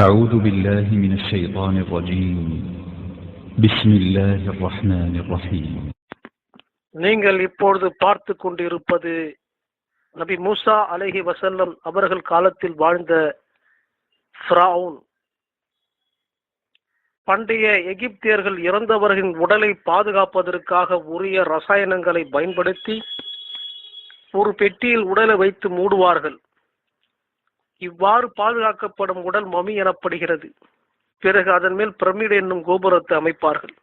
أعوذ بالله من الشيطان الرجيم بسم الله الرحمن الرحيم நீங்கள் இப்பொழுது பார்த்து கொண்டிருப்பது நபி மூசா அலைஹி வஸல்லம் அவர்கள் காலத்தில் வாழ்ந்த ஃபிரௌன். பண்டைய எகிப்தியர்கள் இறந்தவர்களின் உடலை பாதுகாப்பதற்காக உரிய ரசாயனங்களை பயன்படுத்தி ஒரு பெட்டியில் உடலை வைத்து மூடுவார்கள். இவ்வாறு பாதுகாக்கப்படும் உடல் மம்மி எனப்படுகிறது. பிறகு அதன் மேல் பிரமிடு என்னும் கோபுரத்தை அமைப்பார்கள்.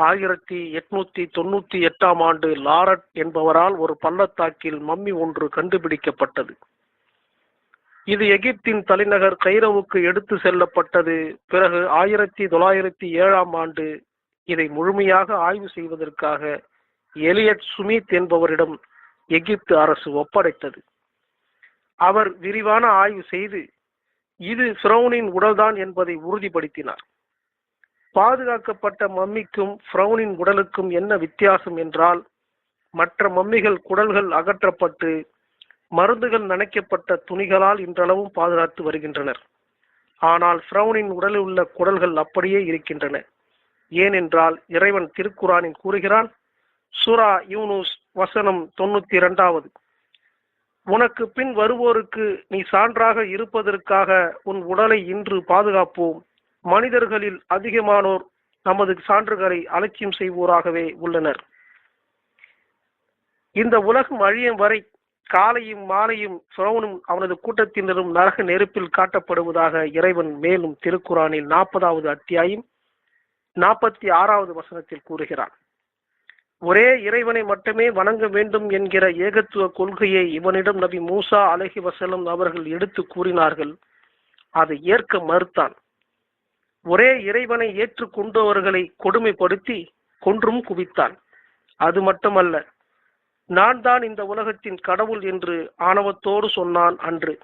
1898ஆம் ஆண்டு லாரட் என்பவரால் ஒரு பள்ளத்தாக்கில் மம்மி ஒன்று கண்டுபிடிக்கப்பட்டது. இது எகிப்தின் தலைநகர் கைரோவுக்கு எடுத்து செல்லப்பட்டது. பிறகு 1907ஆம் ஆண்டு இதை முழுமையாக ஆய்வு செய்வதற்காக எலியட் சுமித் என்பவரிடம் எகிப்து அரசு ஒப்படைத்தது. அவர் விரிவான ஆய்வு செய்து இது ஃபிரௌனின் உடல்தான் என்பதை உறுதிப்படுத்தினார். பாதுகாக்கப்பட்ட மம்மிக்கும் ஃபிரௌனின் உடலுக்கும் என்ன வித்தியாசம் என்றால், மற்ற மம்மிகள் குடல்கள் அகற்றப்பட்டு மருந்துகள் நனைக்கப்பட்ட துணிகளால் இன்றளவும் பாதுகாத்து வருகின்றனர். ஆனால் ஃபிரௌனின் உடலில் உள்ள குடல்கள் அப்படியே இருக்கின்றன. ஏனென்றால் இறைவன் திருக்குரானில் கூறுகிறான், சூரா யூனுஸ் வசனம் 92, உனக்கு பின் வருவோருக்கு நீ சான்றாக இருப்பதற்காக உன் உடலை இன்று பாதுகாப்போம். மனிதர்களில் அதிகமானோர் நமது சான்றுகளை அலட்சியம் செய்வோராகவே உள்ளனர். இந்த உலகம் அழியும் வரை காலையும் மாலையும் ஃபிரௌனும் அவனது கூட்டத்தினரும் நரக நெருப்பில் காட்டப்படுவதாக இறைவன் மேலும் திருக்குரானில் 40வது அத்தியாயம் 46வது வசனத்தில் கூறுகிறான். ஒரே இறைவனை மட்டுமே வணங்க வேண்டும் என்கிற ஏகத்துவ கொள்கையை இவனிடம் நபி மூசா அலைஹி வஸல்லம் அவர்கள் எடுத்து கூறினார்கள். அதை ஏற்க மறுத்தான். ஒரே இறைவனை ஏற்றுக்கொண்டவர்களை கொடுமைப்படுத்தி கொன்றும் குவித்தான். அது மட்டுமல்ல, நான் தான் இந்த உலகத்தின் கடவுள் என்று ஆணவத்தோடு சொன்னான் அன்று.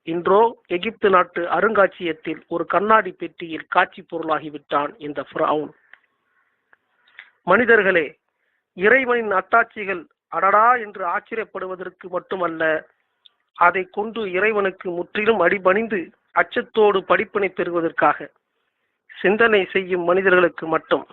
இன்றோ எகிப்து நாட்டு அருங்காட்சியகத்தில் ஒரு கண்ணாடி பெட்டியில் காட்சி பொருளாகிவிட்டான் இந்த ஃபிரௌன். மனிதர்களே, இறைவனின் அத்தாட்சிகள் அடடா என்று ஆச்சரியப்படுவதற்கு மட்டுமல்ல, அதை கொண்டு இறைவனுக்கு முற்றிலும் அடிபணிந்து அச்சத்தோடு படிப்பினை பெறுவதற்காக சிந்தனை செய்யும் மனிதர்களுக்கு மட்டும்.